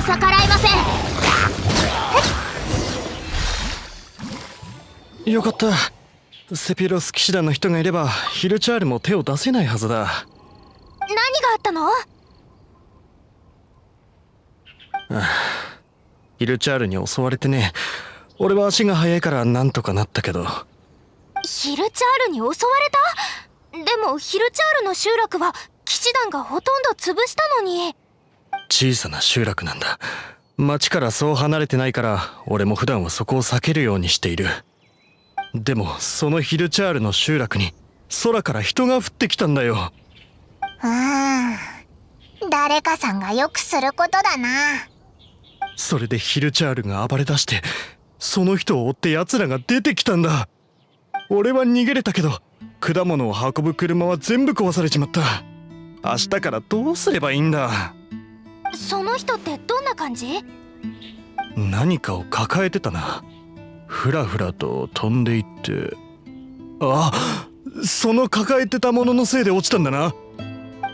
逆らいません。よかった。セピロス騎士団の人がいればヒルチャールも手を出せないはずだ。何があったの？ヒルチャールに襲われてね。俺は足が速いからなんとかなったけど。ヒルチャールに襲われた？でもヒルチャールの集落は騎士団がほとんど潰したのに。小さな集落なんだ。町からそう離れてないから俺も普段はそこを避けるようにしている。でもそのヒルチャールの集落に空から人が降ってきたんだよ。誰かさんがよくすることだな。それでヒルチャールが暴れ出して、その人を追って奴らが出てきたんだ。俺は逃げれたけど果物を運ぶ車は全部壊されちまった。明日からどうすればいいんだ。その人ってどんな感じ？何かを抱えてたな。ふらふらと飛んでいって、その抱えてたもののせいで落ちたんだな。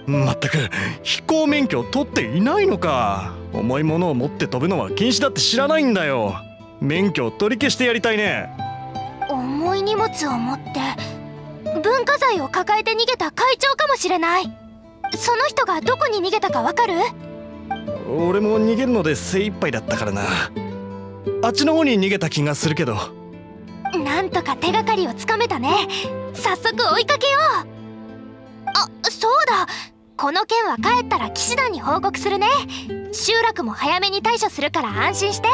まったく飛行免許を取っていないのか。重いものを持って飛ぶのは禁止だって知らないんだよ。免許を取り消してやりたいね。重い荷物を持って文化財を抱えて逃げた会長かもしれない。その人がどこに逃げたかわかる？俺も逃げるので精一杯だったからな。あっちの方に逃げた気がするけど。なんとか手がかりをつかめたね。早速追いかけよう。そうだ、この件は帰ったら騎士団に報告するね。集落も早めに対処するから安心して。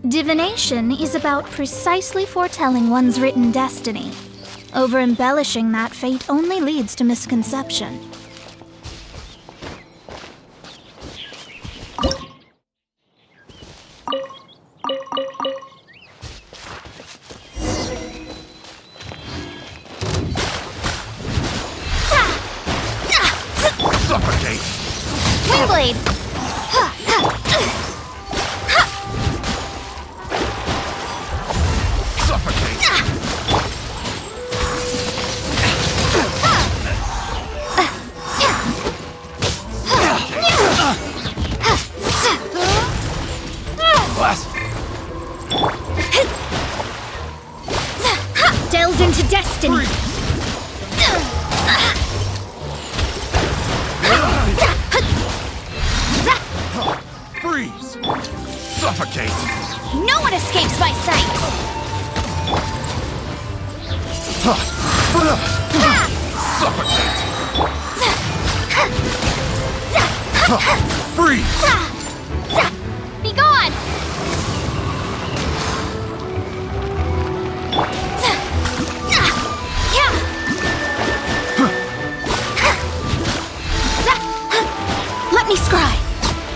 Divination is about precisely foretelling one's written destiny. Over-embellishing that fate only leads to misconception. Suffocate! Windblade! Delves into destiny. Freeze! Suffocate! No one escapes my sight! Suffocate! Freeze! Be gone! Let me scry.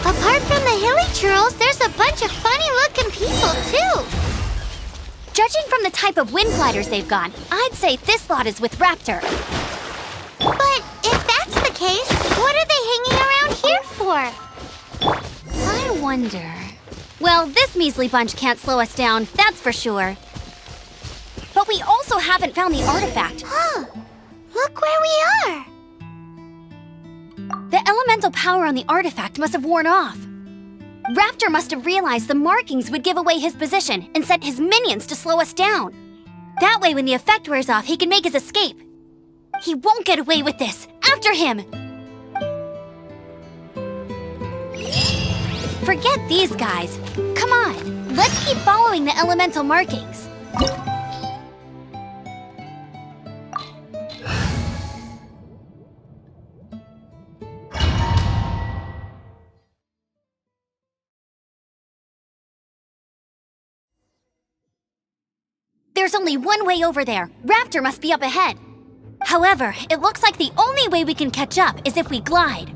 Apart from the hilly churls, there's a bunch of funny-looking people, too. Judging from the type of wind gliders they've got, I'd say this lot is with Raptor. But if that's the case, what are they hanging around here for? I wonder... Well, this measly bunch can't slow us down, that's for sure. But we also haven't found the artifact. Look where we are. The elemental power on the artifact must have worn off. Raptor must have realized the markings would give away his position and sent his minions to slow us down. That way, when the effect wears off, he can make his escape. He won't get away with this. After him! Forget these guys. Come on. Let's keep following the elemental markings. There's only one way over there. Raptor must be up ahead. However, it looks like the only way we can catch up is if we glide.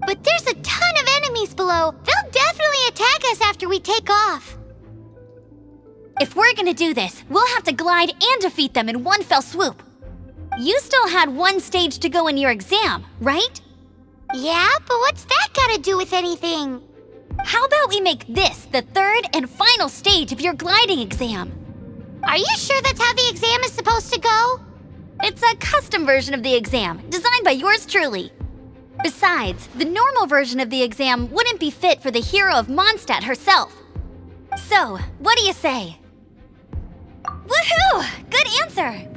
But there's a ton of enemies below. They'll definitely attack us after we take off. If we're gonna do this, we'll have to glide and defeat them in one fell swoop. You still had one stage to go in your exam, right? Yeah, but what's that got to do with anything? How about we make this the third and final stage of your gliding exam? Are you sure that's how the exam is supposed to go? It's a custom version of the exam, designed by yours truly. Besides, the normal version of the exam wouldn't be fit for the hero of Mondstadt herself. So, what do you say? Woohoo! Good answer!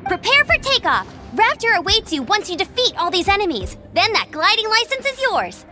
Prepare for takeoff! Raptor awaits you once you defeat all these enemies. Then that gliding license is yours.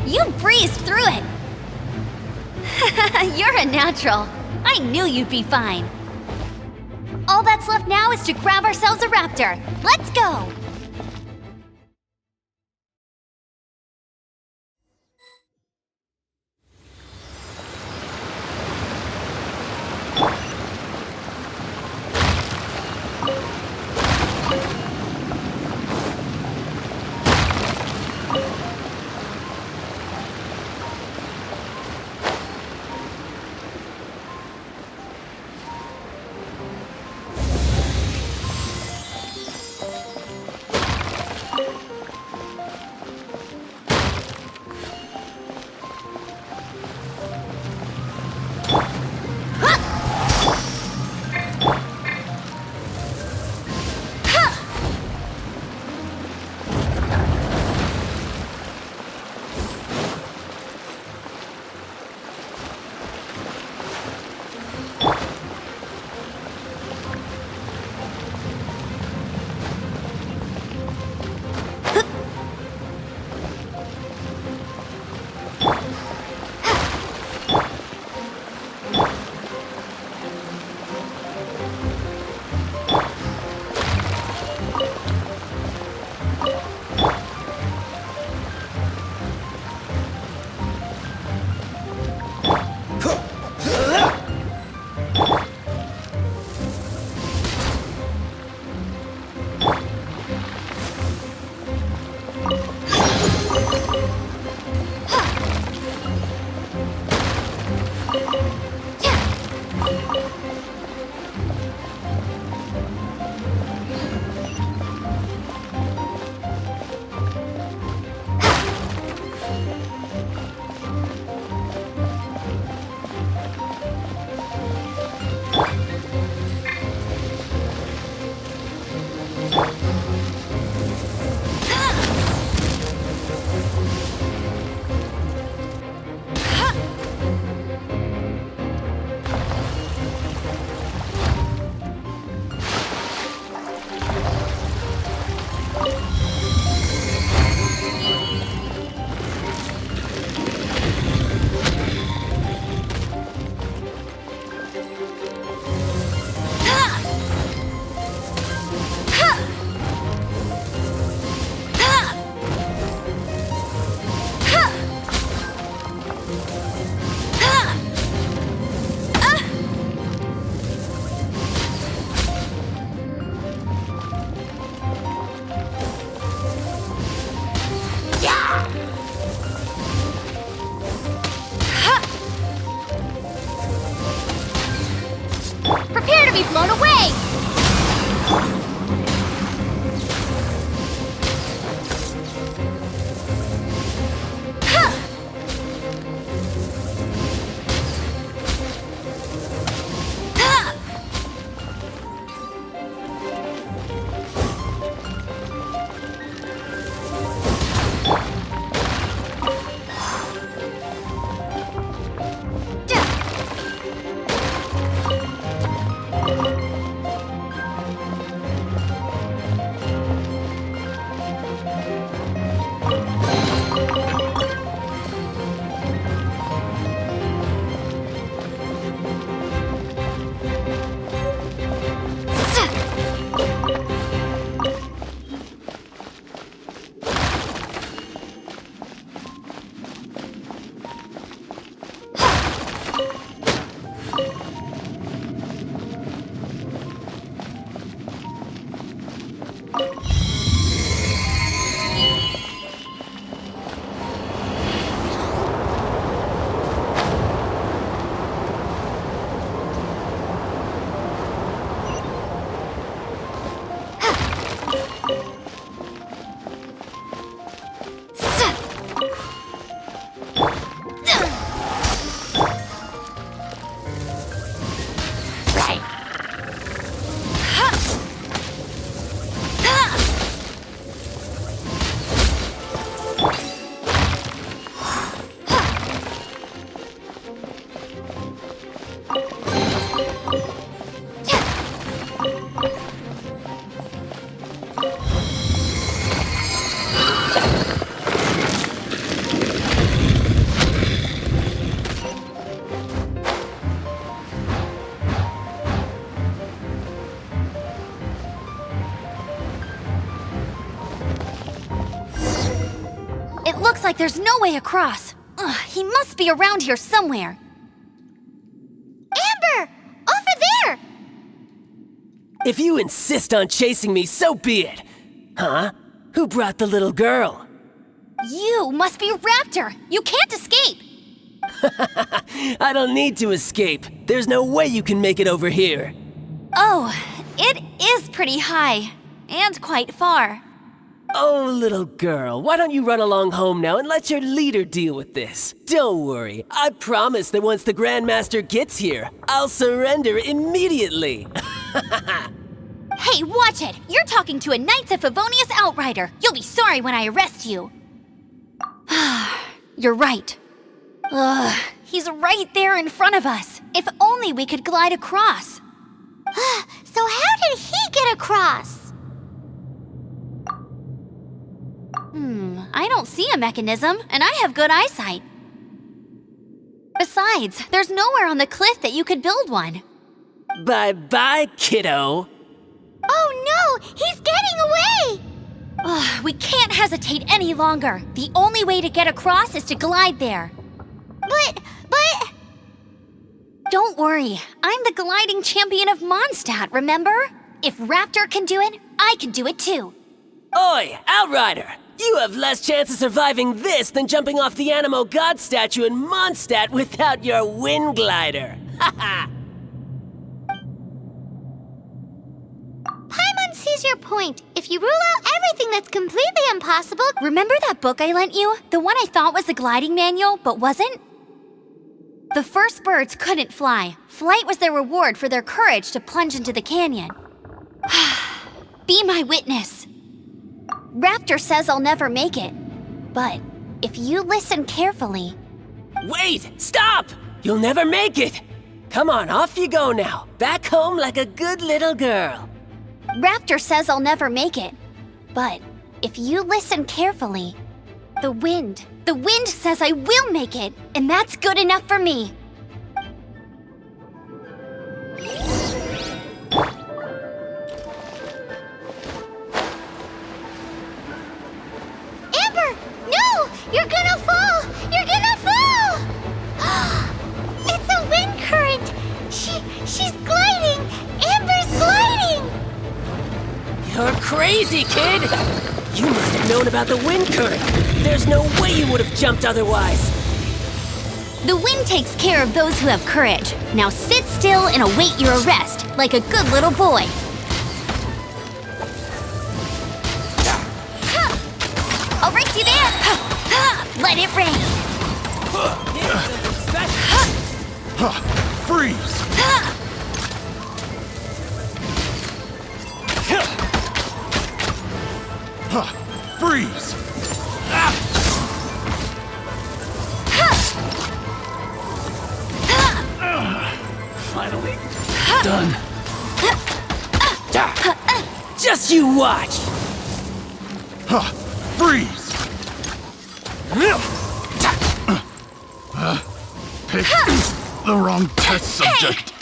You breezed through it! You're a natural. I knew you'd be fine. All that's left now is to grab ourselves a raptor. Let's go! Looks like there's no way across. Ugh, he must be around here somewhere. Amber! Over there! If you insist on chasing me, so be it. Huh? Who brought the little girl? You must be Raptor. You can't escape. I don't need to escape. There's no way you can make it over here. Oh, it is pretty high. And quite far. Oh, little girl, why don't you run along home now and let your leader deal with this? Don't worry, I promise that once the Grandmaster gets here, I'll surrender immediately. Hey, watch it! You're talking to a Knights of Favonius outrider. You'll be sorry when I arrest you. You're right. Ugh, he's right there in front of us. If only we could glide across. So how did he get across? I don't see a mechanism, and I have good eyesight. Besides, there's nowhere on the cliff that you could build one. Bye-bye, kiddo. Oh no! He's getting away! Ugh, we can't hesitate any longer. The only way to get across is to glide there. But... Don't worry, I'm the gliding champion of Mondstadt, remember? If Raptor can do it, I can do it too. Oi, Outrider! You have less chance of surviving this than jumping off the Animo God statue in Mondstadt without your wind glider. Haha! Paimon sees your point. If you rule out everything that's completely impossible... Remember that book I lent you? The one I thought was the gliding manual, but wasn't? The first birds couldn't fly. Flight was their reward for their courage to plunge into the canyon. Be my witness. Raptor says I'll never make it. But if you listen carefully... Wait! Stop! You'll never make it! Come on, off you go now. Back home like a good little girl. Raptor says I'll never make it. But if you listen carefully... The wind says I will make it, and that's good enough for me. Amber! No! You're gonna fall! You're gonna fall! It's a wind current! She's gliding! Amber's gliding! You're crazy, kid! You must have known about the wind current. There's no way you would have jumped otherwise. The wind takes care of those who have courage. Now sit still and await your arrest, like a good little boy. I'll race you there! Let it rain! Freeze! Freeze! Finally done. Just you watch! Freeze! Picked the wrong test subject.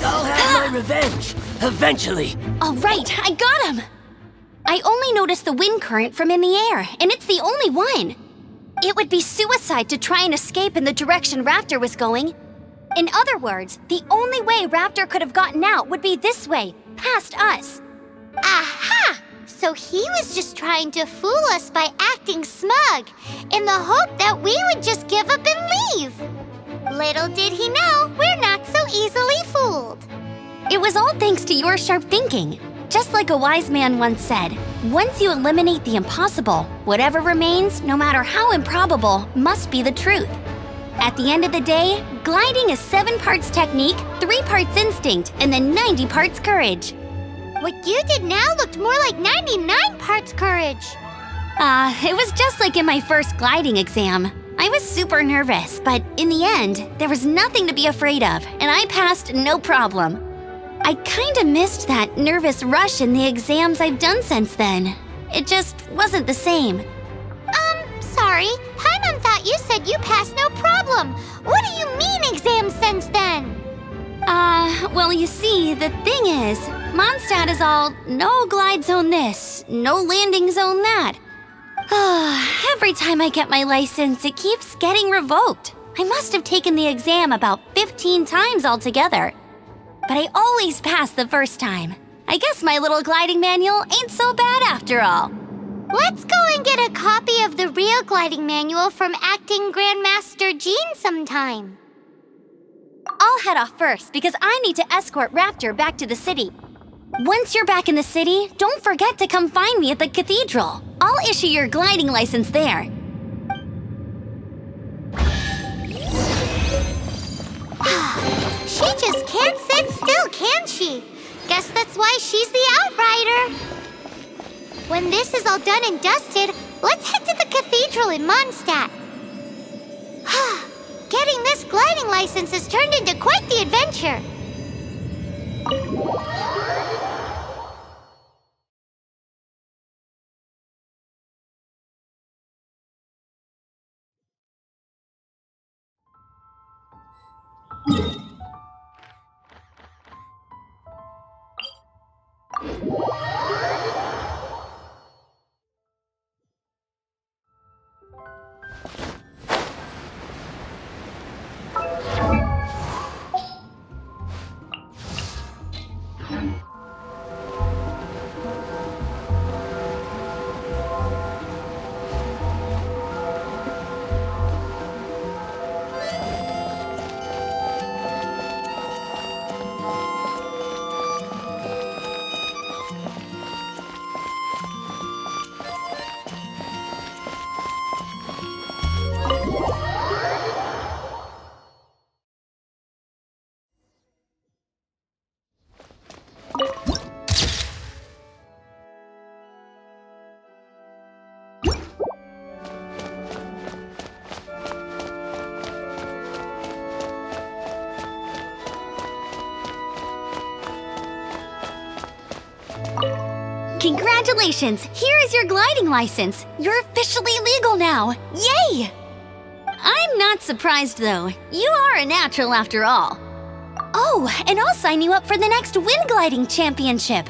I'll have my revenge, eventually. All right, I got him! I only noticed the wind current from in the air, and it's the only one. It would be suicide to try and escape in the direction Raptor was going. In other words, the only way Raptor could have gotten out would be this way, past us. Aha! So he was just trying to fool us by acting smug, in the hope that we would just give up and leave. Little did he know, we're not so easily fooled. It was all thanks to your sharp thinking. Just like a wise man once said, once you eliminate the impossible, whatever remains, no matter how improbable, must be the truth. At the end of the day, gliding is 7 parts technique, 3 parts instinct, and then 90 parts courage. What you did now looked more like 99 parts courage. It was just like in my first gliding exam. I was super nervous, but in the end, there was nothing to be afraid of, and I passed no problem. I kinda missed that nervous rush in the exams I've done since then. It just wasn't the same. Sorry. Paimon thought you said you passed no problem? What do you mean exam sense then? Well, you see, the thing is, Mondstadt is all no glide zone this, no landing zone that. Every time I get my license, it keeps getting revoked. I must have taken the exam about 15 times altogether. But I always pass the first time. I guess my little gliding manual ain't so bad after all. Let's go and get a copy of the real gliding manual from Acting Grandmaster Jean sometime. I'll head off first because I need to escort Raptor back to the city. Once you're back in the city, don't forget to come find me at the cathedral. I'll issue your gliding license there. She just can't sit still, can she? Guess that's why she's the outrider. When this is all done and dusted, let's head to the cathedral in Mondstadt. Getting this gliding license has turned into quite the adventure. Congratulations! Here is your gliding license. You're officially legal now. Yay! I'm not surprised though. You are a natural after all. Oh, and I'll sign you up for the next wind gliding championship.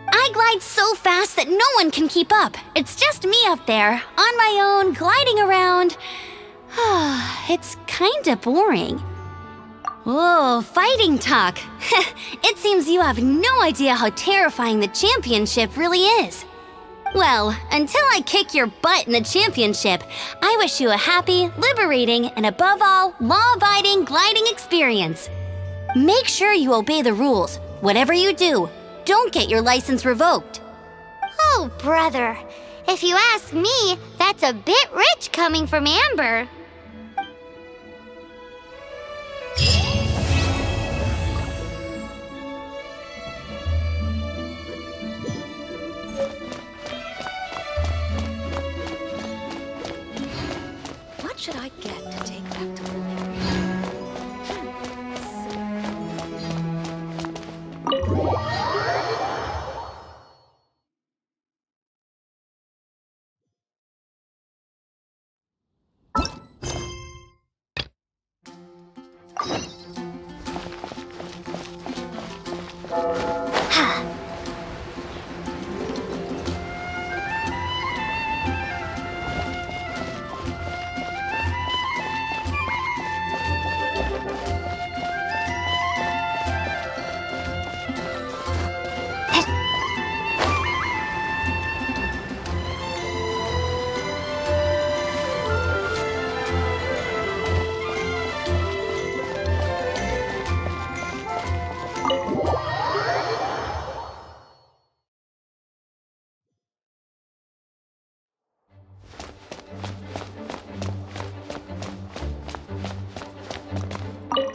I glide so fast that no one can keep up. It's just me up there, on my own, gliding around. It's kinda boring. Whoa, fighting talk. It seems you have no idea how terrifying the championship really is. Well, until I kick your butt in the championship, I wish you a happy, liberating, and above all, law-abiding gliding experience. Make sure you obey the rules. Whatever you do, don't get your license revoked. Oh, brother. If you ask me, that's a bit rich coming from Amber. What should I get to take back to Lumine?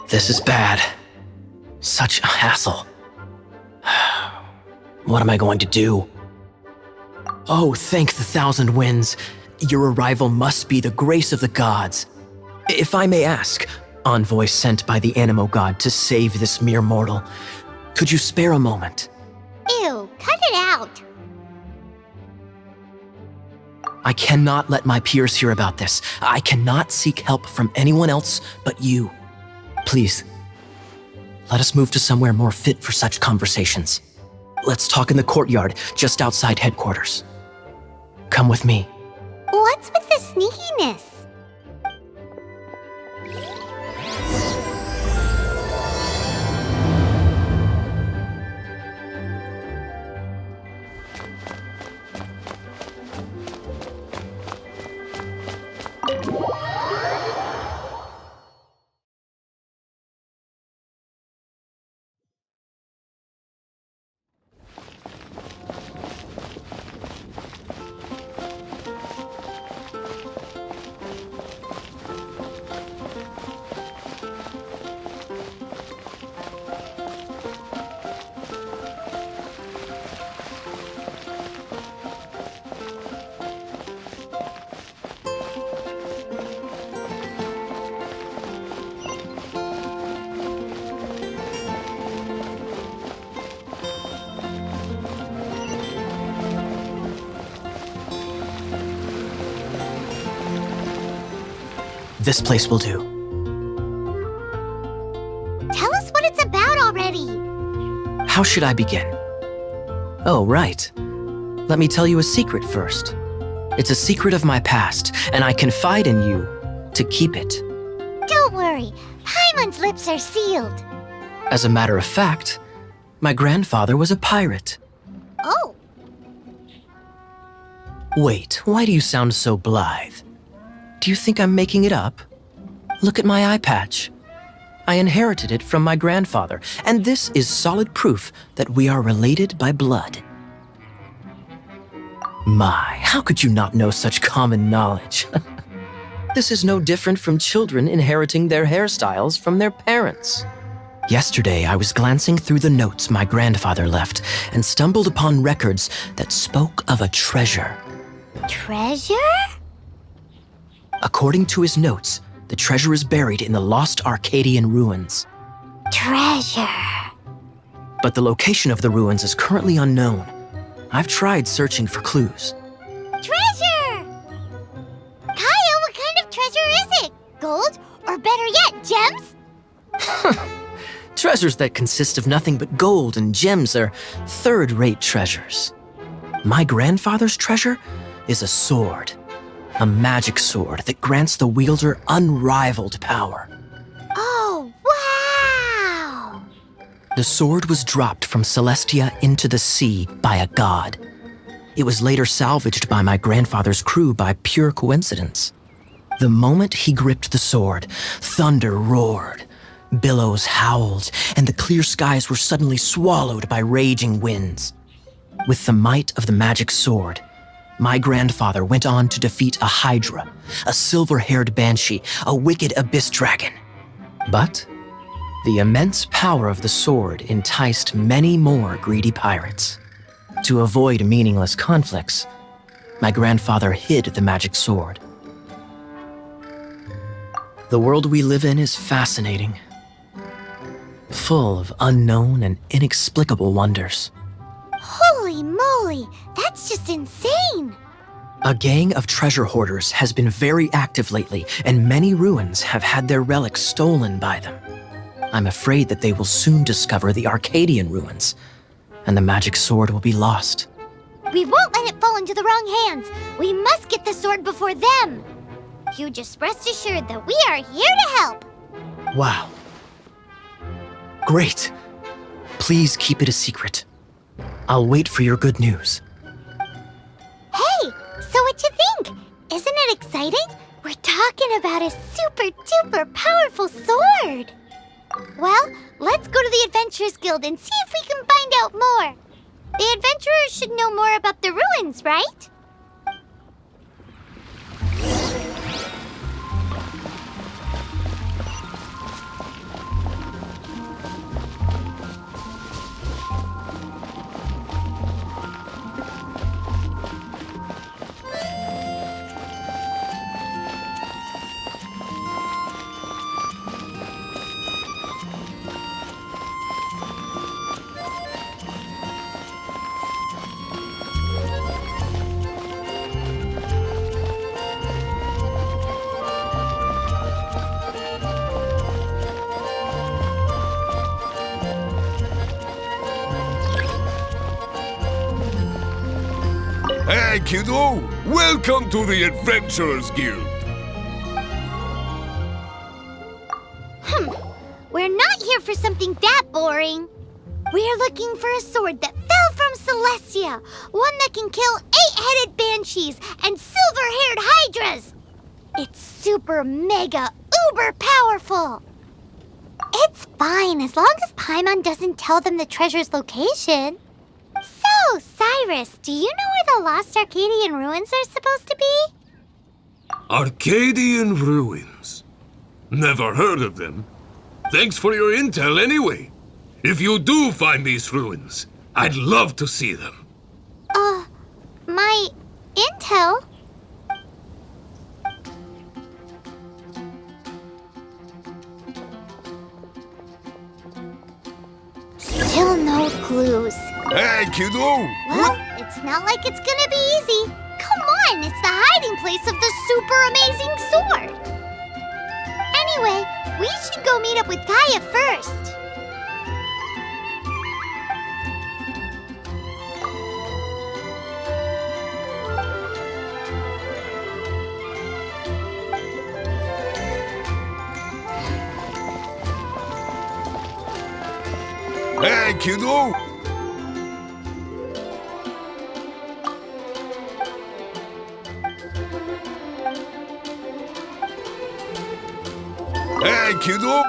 This is bad. Such a hassle. What am I going to do? Oh, thank the thousand winds. Your arrival must be the grace of the gods. If I may ask, envoy sent by the Animo god to save this mere mortal, could you spare a moment? Ew, cut it out. I cannot let my peers hear about this. I cannot seek help from anyone else but you. Please, let us move to somewhere more fit for such conversations. Let's talk in the courtyard just outside headquarters. Come with me. What's with the sneakiness? This place will do. Tell us what it's about already. How should I begin? Oh, right. Let me tell you a secret first. It's a secret of my past, and I confide in you to keep it. Don't worry, Paimon's lips are sealed. As a matter of fact, my grandfather was a pirate. Oh, Wait, why do you sound so blithe? Do you think I'm making it up? Look at my eye patch. I inherited it from my grandfather, and this is solid proof that we are related by blood. My, how could you not know such common knowledge? This is no different from children inheriting their hairstyles from their parents. Yesterday, I was glancing through the notes my grandfather left and stumbled upon records that spoke of a treasure. treasure? According to his notes, the treasure is buried in the lost Arcadian ruins. Treasure. But the location of the ruins is currently unknown. I've tried searching for clues. Treasure! Kaya, what kind of treasure is it? Gold? Or better yet, gems? Treasures that consist of nothing but gold and gems are third-rate treasures. My grandfather's treasure is a sword. A magic sword that grants the wielder unrivaled power. Oh, wow! The sword was dropped from Celestia into the sea by a god. It was later salvaged by my grandfather's crew by pure coincidence. The moment he gripped the sword, thunder roared, billows howled, and the clear skies were suddenly swallowed by raging winds. With the might of the magic sword, my grandfather went on to defeat a hydra, a silver-haired banshee, a wicked abyss dragon. But the immense power of the sword enticed many more greedy pirates. To avoid meaningless conflicts, my grandfather hid the magic sword. The world we live in is fascinating, full of unknown and inexplicable wonders. Holy moly, that's just insane! A gang of treasure hoarders has been very active lately, and many ruins have had their relics stolen by them. I'm afraid that they will soon discover the Arcadian ruins, and the magic sword will be lost. We won't let it fall into the wrong hands. We must get the sword before them. You just rest assured that we are here to help. Wow. Great. Please keep it a secret. I'll wait for your good news. Hey, so what you think? Isn't it exciting? We're talking about a super-duper powerful sword. Well, let's go to the Adventurers Guild and see if we can find out more. The adventurers should know more about the ruins, right? Hey, kiddo! Welcome to the Adventurers Guild! We're not here for something that boring. We're looking for a sword that fell from Celestia. One that can kill 8-headed banshees and silver-haired hydras. It's super mega uber powerful. It's fine as long as Paimon doesn't tell them the treasure's location. So, Cyrus, do you know where the lost Arcadian ruins are supposed to be? Arcadian ruins. Never heard of them. Thanks for your intel anyway. If you do find these ruins, I'd love to see them. My intel? Still no clues. Hey, kiddo! Well, it's not like it's gonna be easy. Come on, it's the hiding place of the super amazing sword. Anyway, we should go meet up with Gaia first. Hey, kiddo! Hey, kiddo!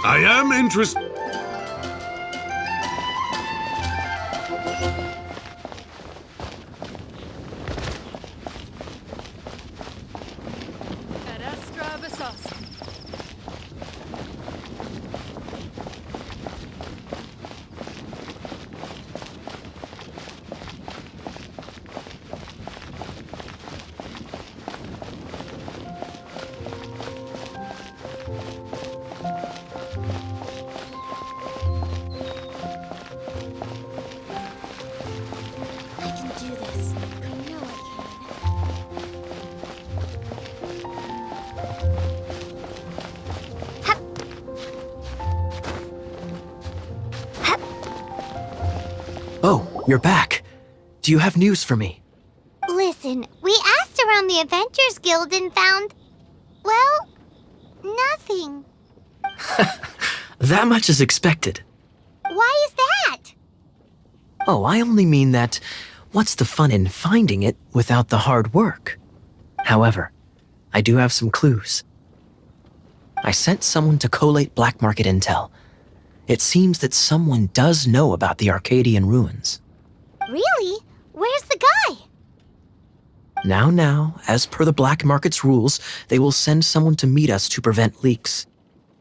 I am interested. Oh, you're back. Do you have news for me? Listen, we asked around the Adventurers Guild and found, well, nothing. That much is expected. Why is that? Oh, I only mean that what's the fun in finding it without the hard work? However, I do have some clues. I sent someone to collate black market intel. It seems that someone does know about the Arcadian ruins. Really? Where's the guy? Now, as per the black market's rules, they will send someone to meet us to prevent leaks.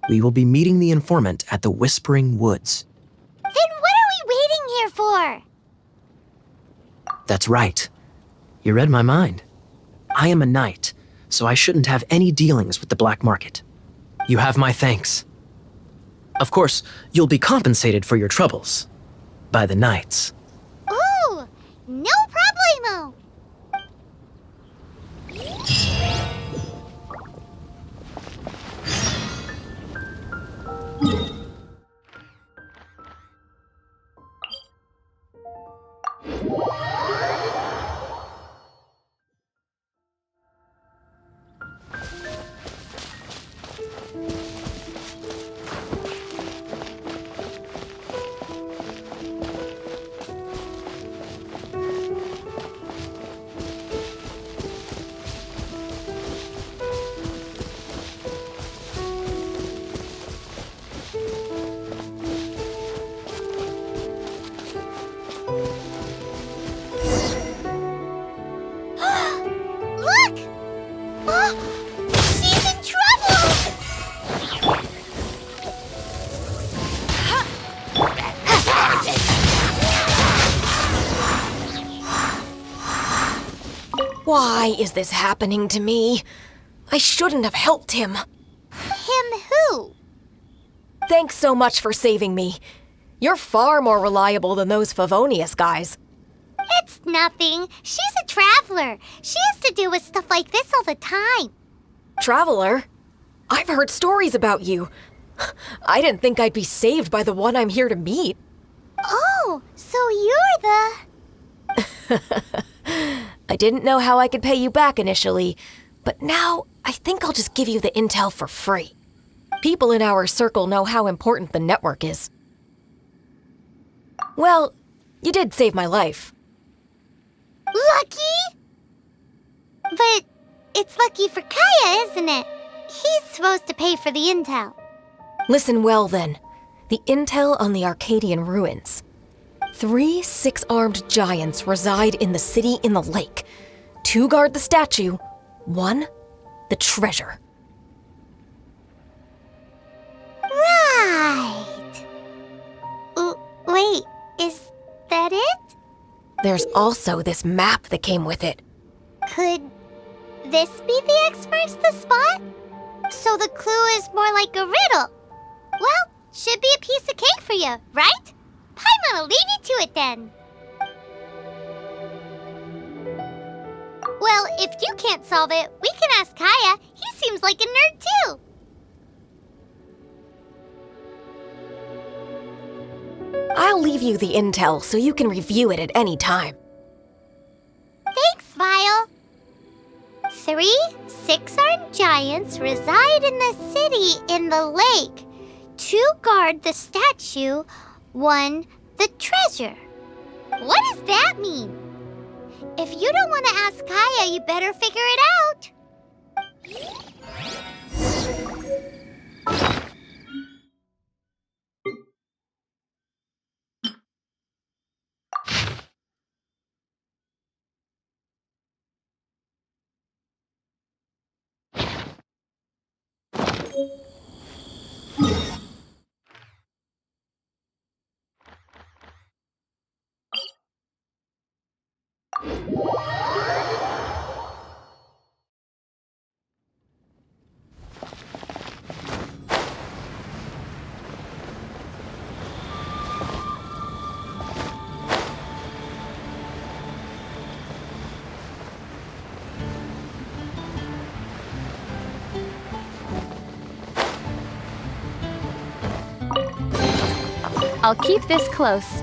We will be meeting the informant at the Whispering Woods. Then what are we waiting here for? That's right. You read my mind. I am a knight, so I shouldn't have any dealings with the black market. You have my thanks. Of course, you'll be compensated for your troubles. By the knights. Ooh, no problemo. Why is this happening to me? I shouldn't have helped him. Him who? Thanks so much for saving me. You're far more reliable than those Favonius guys. It's nothing. She's a traveler. She has to deal with stuff like this all the time. Traveler? I've heard stories about you. I didn't think I'd be saved by the one I'm here to meet. Oh, so you're the... I didn't know how I could pay you back initially, but now I think I'll just give you the intel for free. People in our circle know how important the network is. Well, you did save my life. Lucky? But it's lucky for Khaenri'ah, isn't it? He's supposed to pay for the intel. Listen well then. The intel on the Arcadian ruins. 3 6-armed giants reside in the city in the lake. 2 guard the statue, 1 the treasure. Right. Wait, is that it? There's also this map that came with it. Could this be the experts the spot? So the clue is more like a riddle. Well, should be a piece of cake for you, right? Paimon will leave you to it then. Well, if you can't solve it, we can ask Khaenri'ah. He seems like a nerd too. I'll leave you the intel so you can review it at any time. Thanks, Vile. 3 6-armed giants reside in the city in the lake. 2 guard the statue, 1 the treasure. What does that mean? If you don't want to ask Khaenri'ah, you better figure it out. I'll keep this close.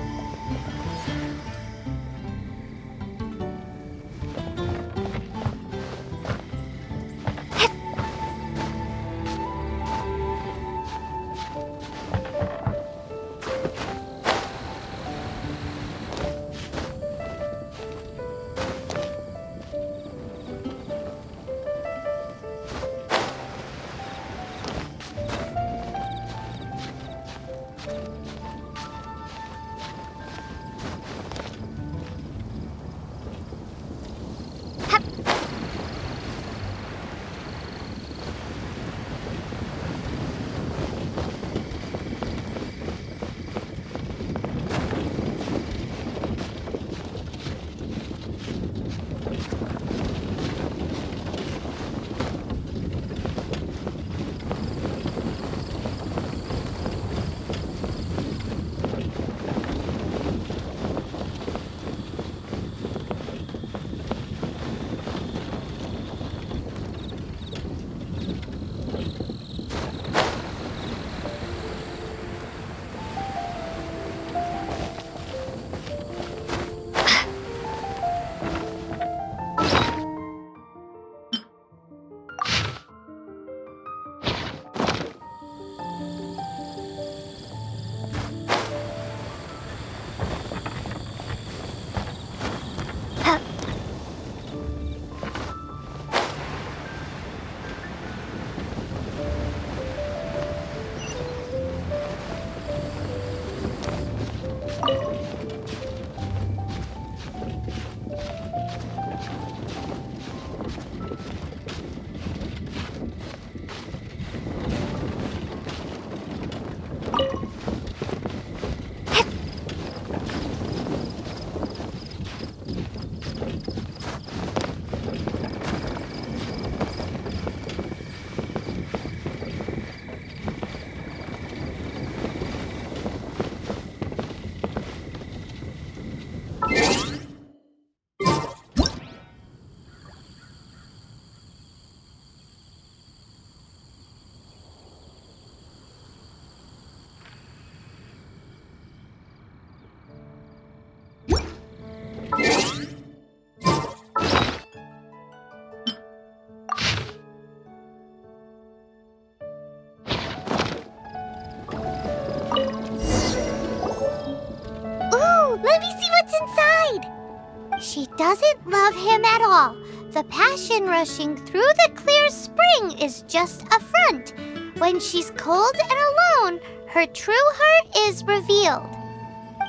She doesn't love him at all. The passion rushing through the clear spring is just a front. When she's cold and alone, her true heart is revealed.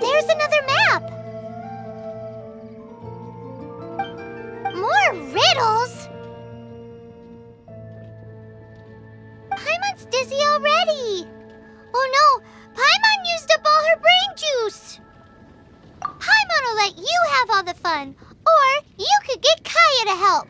There's another map! More riddles? Paimon's dizzy already. Oh no, Paimon used up all her brain juice. Paimon will let you have all the fun, or you could get Kaya to help.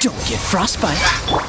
Don't get frostbite.